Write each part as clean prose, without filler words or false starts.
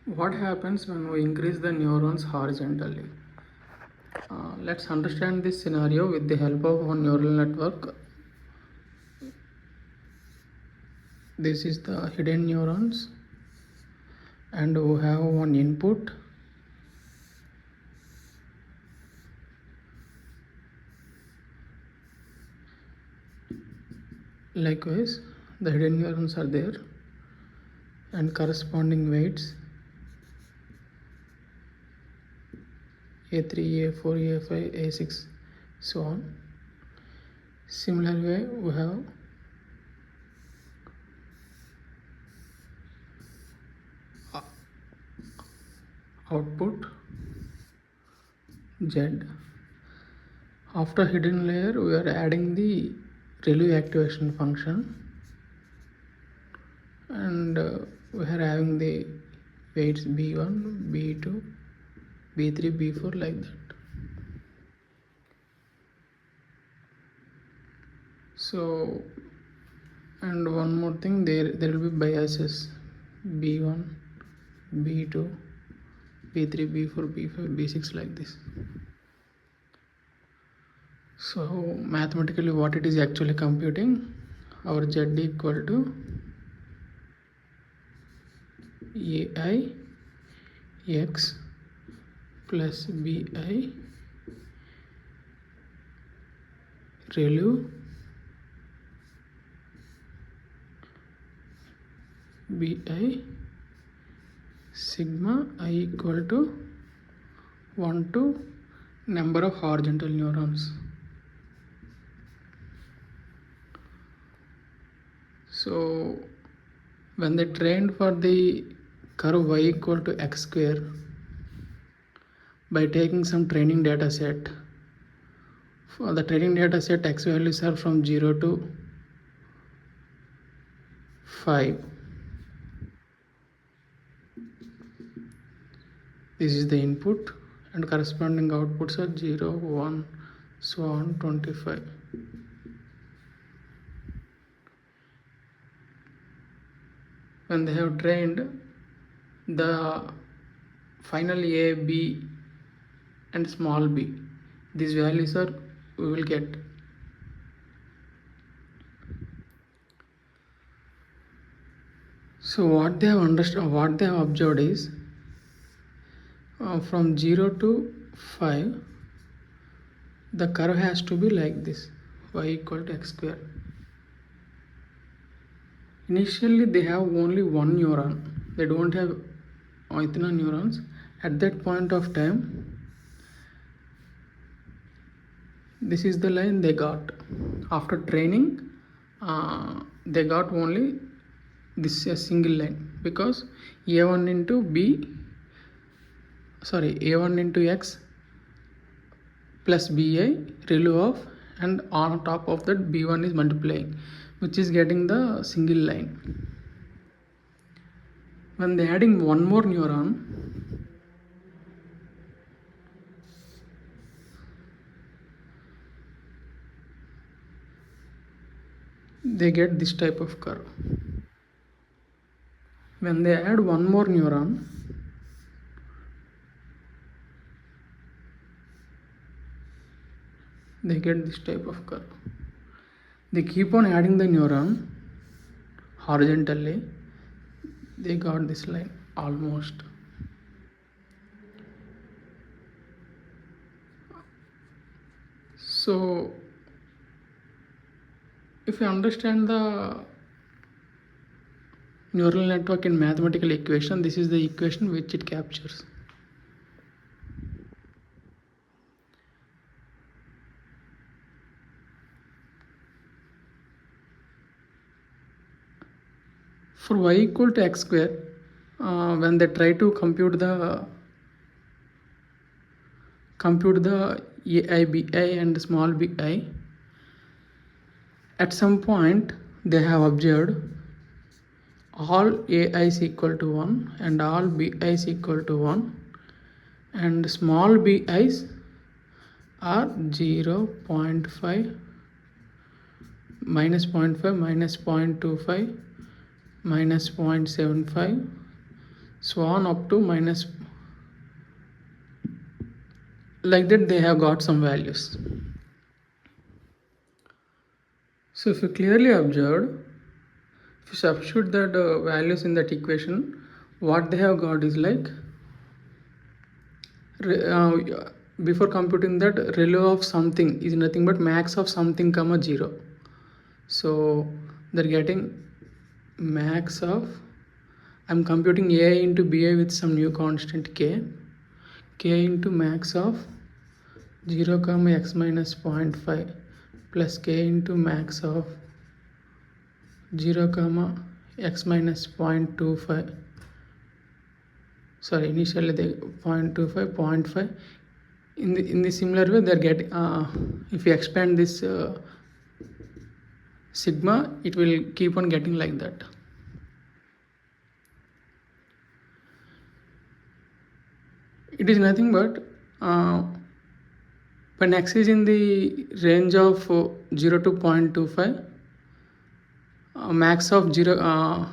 What happens when we increase the neurons horizontally? Let's understand this scenario with the help of one neural network. This is the hidden neurons, and we have one input. Likewise, the hidden neurons are there and corresponding weights A3, A4, A5, A6, so on. Similar way, we have output Z. After hidden layer, we are adding the relief activation function, and we are having the weights B1, B2, B3, B4 like that. So, and one more thing, there will be biases B1, B2, B3, B4, B5, B6 like this. So mathematically what it is actually computing, our Z equal to AI X plus BI ReLU BI sigma I equal to 1 to number of horizontal neurons. So when they trained for the curve y equal to x square by taking some training data set, for the training data set x values are from 0 to 5. This is the input and corresponding outputs are 0, 1, so on 25. When they have trained the final A, B and small b, these values are we will get. So what they have understood, what they have observed is from 0 to 5 the curve has to be like this, y equal to x square. Initially they have only one neuron, they don't have enough neurons. At that point of time, this is the line they got. After training, they got only this a single line, because a1 into a1 into x plus bi ReLU of, and on top of that b1 is multiplying, which is getting the single line. When they adding one more neuron, they get this type of curve. When they add one more neuron, they get this type of curve. They keep on adding the neuron horizontally, they got this line almost. So if you understand the neural network in mathematical equation, this is the equation which it captures. For y equal to x square, when they try to compute the ai bi and small bi, at some point they have observed all ai is equal to 1 and all bi is equal to 1, and small bi's are 0, 0.5, minus 0.5, minus 0.25, minus 0.75, so on up to minus, like that they have got some values. So if you clearly observed, if you substitute that values in that equation, what they have got is like before computing that, ReLU of something is nothing but max of something comma 0. So they're getting max of, I'm computing AI into BI with some new constant k into max of 0 comma x minus 0.5 plus k into max of 0 comma x minus 0.25. Sorry, initially they 0.25, 0.5. In the similar way, they're getting. If you expand this sigma, it will keep on getting like that. It is nothing but when x is in the range of 0 to 0.25, max of 0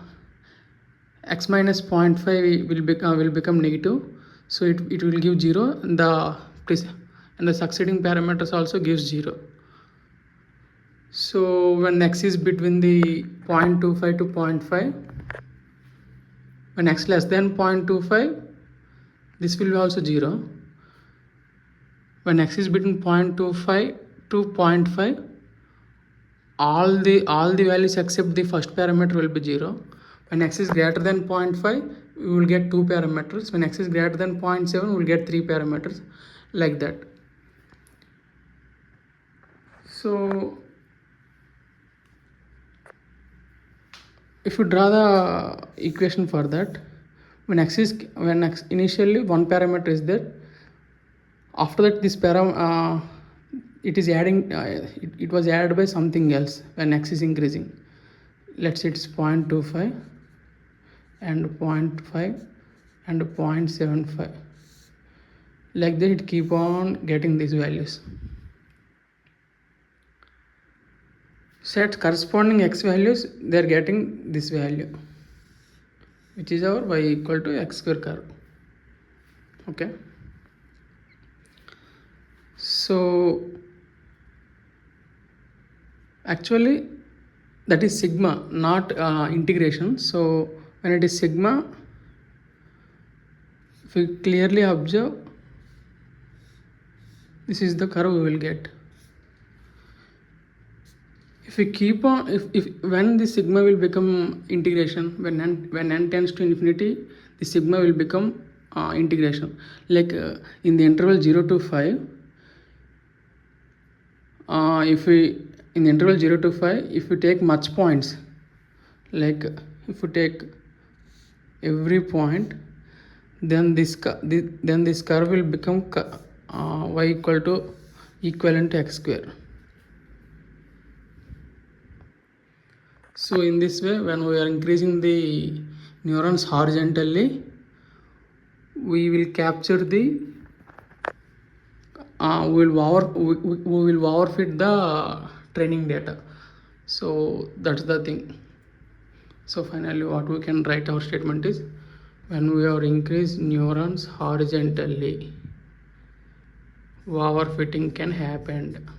x minus 0.5 will become negative, so it will give 0, and the succeeding parameters also gives 0. So when x is between the 0.25 to 0.5, when x less than 0.25, this will be also 0. When x is between 0.25 to 0.5, all the values except the first parameter will be 0. When x is greater than 0.5, we will get 2 parameters. When x is greater than 0.7, we will get 3 parameters, like that. So if you draw the equation for that, when x initially one parameter is there, after that this it is adding, it was added by something else when x is increasing. Let's say it's 0.25 and 0.5 and 0.75, like that it keep on getting these values. Set corresponding x values, they are getting this value, which is our y equal to x square curve. Okay, so actually that is sigma, not integration. So when it is sigma, if we clearly observe, this is the curve we will get. If we keep on, if when the sigma will become integration, when n tends to infinity, the sigma will become integration. Like in the interval 0 to 5, if we in the interval 0 to 5, if we take much points, like if we take every point, then this curve will become y equal to equivalent to x square. So in this way, when we are increasing the neurons horizontally, we will capture the we will overfit the training data. So that's the thing. So finally what we can write our statement is, when we have increased neurons horizontally, overfitting can happen.